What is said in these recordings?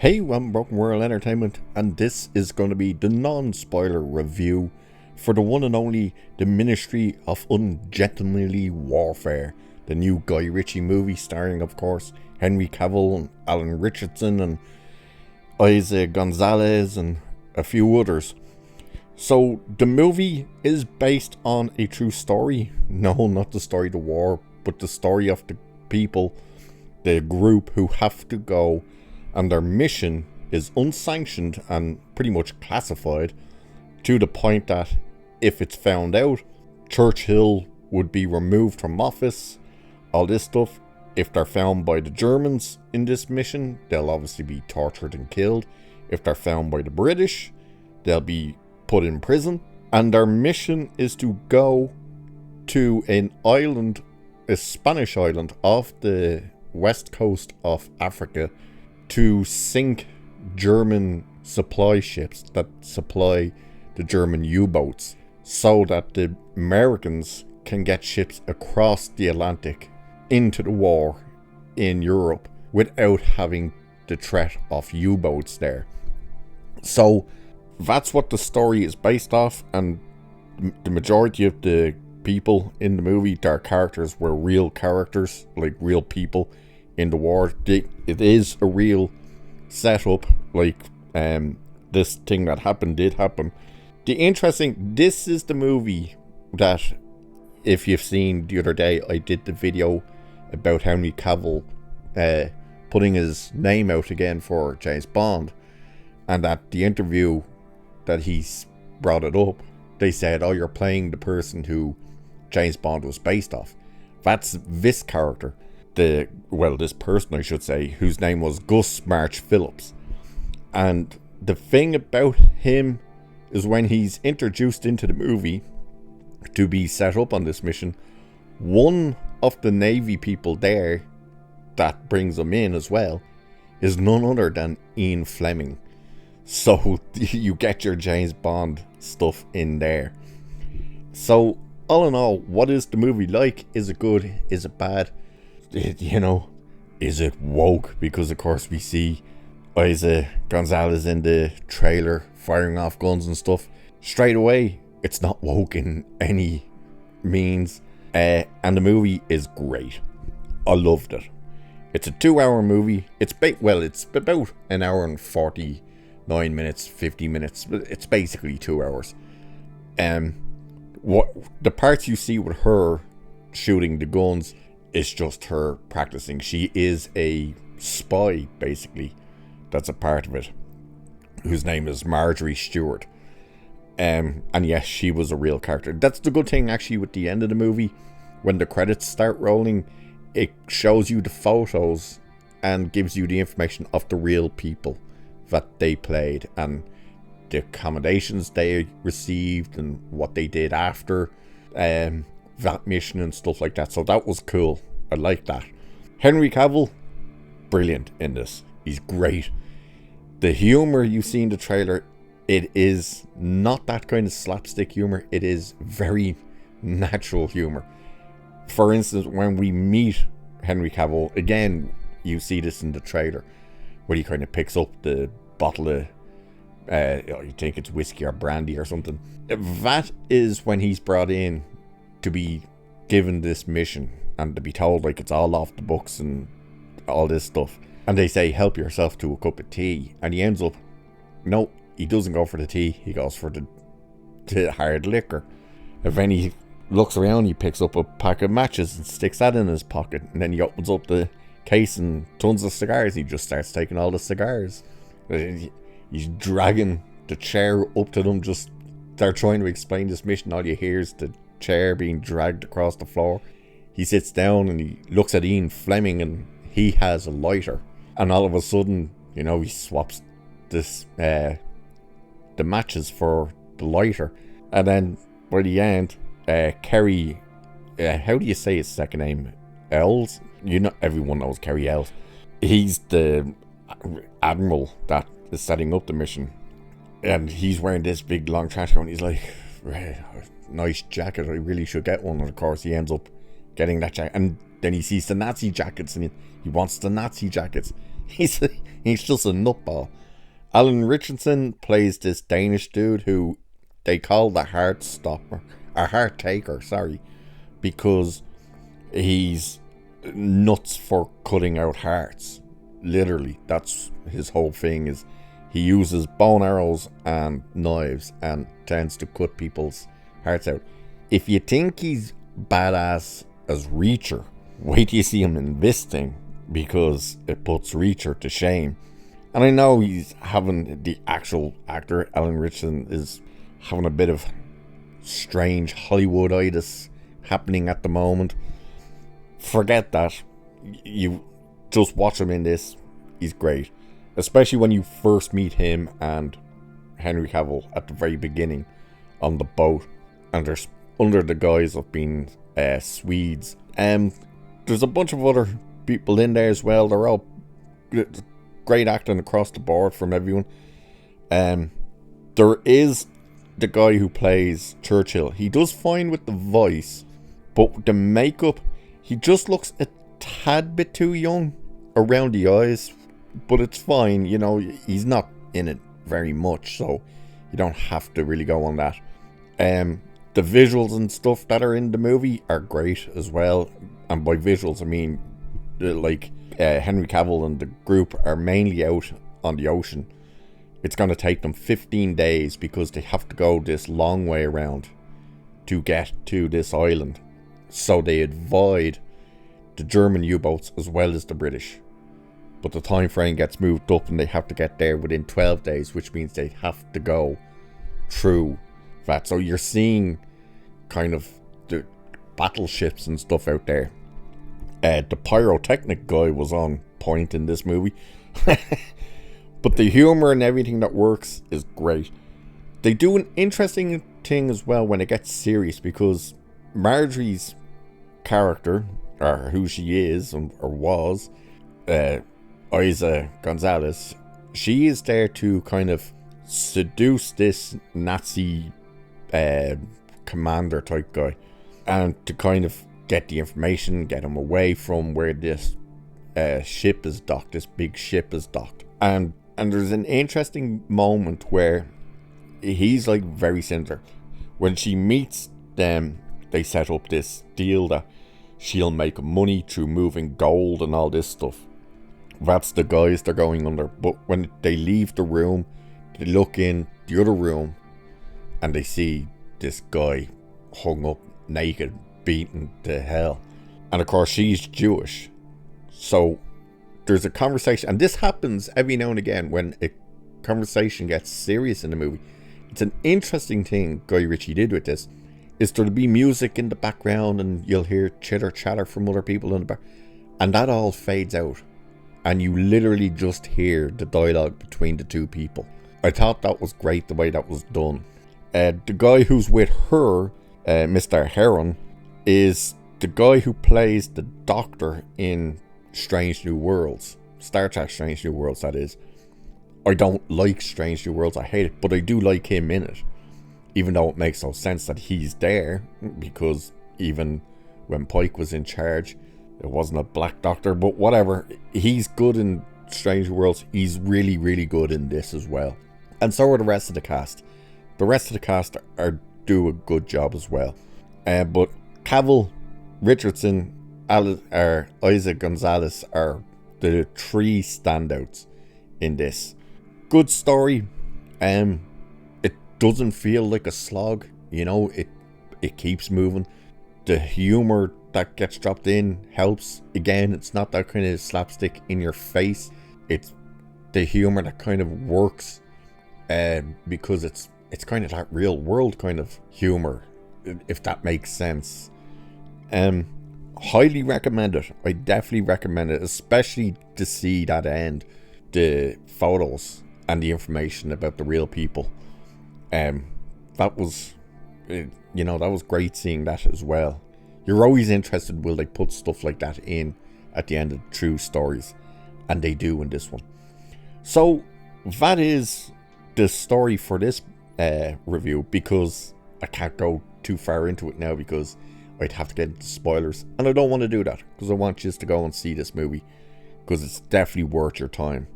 Hey, I'm Broken World Entertainment, and this is going to be the non-spoiler review for the one and only The Ministry of Ungentlemanly Warfare, the new Guy Ritchie movie starring, of course, Henry Cavill and Alan Richardson and Isa Gonzalez and a few others. So, the movie is based on a true story. No, not the story of the war, but the story of the people, the group who have to go, and their mission is unsanctioned and pretty much classified, to the point that if it's found out, Churchill would be removed from office, all this stuff. If they're found by the Germans in this mission, they'll obviously be tortured and killed. If they're found by the British, they'll be put in prison. And their mission is to go to an island, a Spanish island off the west coast of Africa, to sink German supply ships that supply the German U-boats, so that the Americans can get ships across the Atlantic into the war in Europe without having the threat of U-boats there. So that's what the story is based off, and the majority of the people in the movie, their characters were real characters, like real people in the war. It is a real setup, like this thing that happened did happen. This is the movie that, if you've seen the other day, I did the video about Henry Cavill putting his name out again for James Bond, and at the interview that he's brought it up, they said, oh, you're playing the person who James Bond was based off. That's this character. This person, I should say, whose name was Gus March Phillips. And the thing about him is, when he's introduced into the movie to be set up on this mission, one of the Navy people there that brings him in as well is none other than Ian Fleming. So you get your James Bond stuff in there. So all in all, what is the movie like? Is it good? Is it bad? Is it woke? Because of course we see Isa Gonzalez in the trailer firing off guns and stuff. Straight away, it's not woke in any means. And the movie is great. I loved it. It's a 2-hour movie. It's about an hour and 49 minutes, 50 minutes. It's basically 2 hours. What the parts you see with her shooting the guns, it's just her practicing. She is a spy, basically, that's a part of it, whose name is Marjorie Stewart. And yes, she was a real character. That's the good thing, actually, with the end of the movie. When the credits start rolling, it shows you the photos and gives you the information of the real people that they played, and the accommodations they received, and what they did after that mission and stuff like that. So that was cool. I like that. Henry Cavill, brilliant in this. He's great. The humor you see in the trailer, it is not that kind of slapstick humor. It is very natural humor. For instance, when we meet Henry Cavill, again, you see this in the trailer, where he kind of picks up the bottle of you think it's whiskey or brandy or something. That is when he's brought in to be given this mission and to be told, like, it's all off the books and all this stuff. And they say, help yourself to a cup of tea. And he ends up, no, he doesn't go for the tea. He goes for the hard liquor. And then he looks around, he picks up a pack of matches and sticks that in his pocket. And then he opens up the case and tons of cigars. He just starts taking all the cigars. He's dragging the chair up to them. Just, they're trying to explain this mission. All you hear is the chair being dragged across the floor. He sits down and he looks at Ian Fleming, and he has a lighter. And all of a sudden, he swaps this the matches for the lighter. And then by the end, Kerry, how do you say his second name? Ells? Everyone knows Kerry Ells. He's the admiral that is setting up the mission, and he's wearing this big long trench coat, and he's like, nice jacket, I really should get one. And of course he ends up getting that jacket, and then he sees the Nazi jackets, and he wants the Nazi jackets. he's just a nutball. Alan Richardson plays this Danish dude who they call the heart stopper, or heart taker, sorry, because he's nuts for cutting out hearts. Literally, that's his whole thing. Is he uses bone arrows and knives and tends to cut people's hearts out. If you think he's badass as Reacher, wait till you see him in this thing, because it puts Reacher to shame. And I know he's having, the actual actor Alan Richardson is having a bit of strange Hollywooditis happening at the moment. Forget that. You just watch him in this. He's great. Especially when you first meet him and Henry Cavill at the very beginning on the boat. And they're under the guise of being Swedes. There's a bunch of other people in there as well. They're all great acting across the board from everyone. There is the guy who plays Churchill. He does fine with the voice, but the makeup, he just looks a tad bit too young around the eyes. But it's fine, you know, he's not in it very much, so you don't have to really go on that. The visuals and stuff that are in the movie are great as well. And by visuals, I mean, like, Henry Cavill and the group are mainly out on the ocean. It's going to take them 15 days because they have to go this long way around to get to this island. So they avoid the German U-boats as well as the British. But the time frame gets moved up and they have to get there within 12 days, which means they have to go through that. So you're seeing kind of the battleships and stuff out there. The pyrotechnic guy was on point in this movie. But the humor and everything that works is great. They do an interesting thing as well when it gets serious, because Marjorie's character, or who she is or was, Isa Gonzalez, she is there to kind of seduce this Nazi commander type guy, and to kind of get the information, get him away from where this ship is docked, this big ship is docked. And there's an interesting moment where he's like very sinister. When she meets them, they set up this deal that she'll make money through moving gold and all this stuff. That's the guys they're going under. But when they leave the room, they look in the other room and they see this guy hung up naked, beaten to hell. And of course she's Jewish. So there's a conversation, and this happens every now and again when a conversation gets serious in the movie. It's an interesting thing Guy Ritchie did with this, is there'll be music in the background and you'll hear chitter chatter from other people in the back, and that all fades out and you literally just hear the dialogue between the two people. I thought that was great the way that was done. The guy who's with her, Mr. Heron, is the guy who plays the Doctor in Strange New Worlds. Star Trek Strange New Worlds, that is. I don't like Strange New Worlds, I hate it, but I do like him in it. Even though it makes no sense that he's there, because even when Pike was in charge, it wasn't a black Doctor, but whatever. He's good in Strange New Worlds. He's really, really good in this as well. And so are the rest of the cast. The rest of the cast do a good job as well. But Cavill, Richardson, Isa Gonzalez are the three standouts in this. Good story. It doesn't feel like a slog, you know, it keeps moving. The humor that gets dropped in helps. Again, it's not that kind of slapstick in your face. It's the humor that kind of works, because it's kind of that real world kind of humor, if that makes sense. Highly recommend it. I definitely recommend it, especially to see that end, the photos and the information about the real people. That was, that was great seeing that as well. You're always interested, will they put stuff like that in at the end of true stories? And they do in this one. So that is the story for this review, because I can't go too far into it now because I'd have to get into spoilers, and I don't want to do that because I want you to go and see this movie because it's definitely worth your time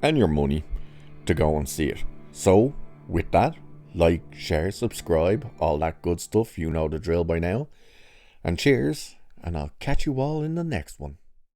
and your money to go and see it. So with that, like, share, subscribe, all that good stuff. You know the drill by now. And cheers, and I'll catch you all in the next one.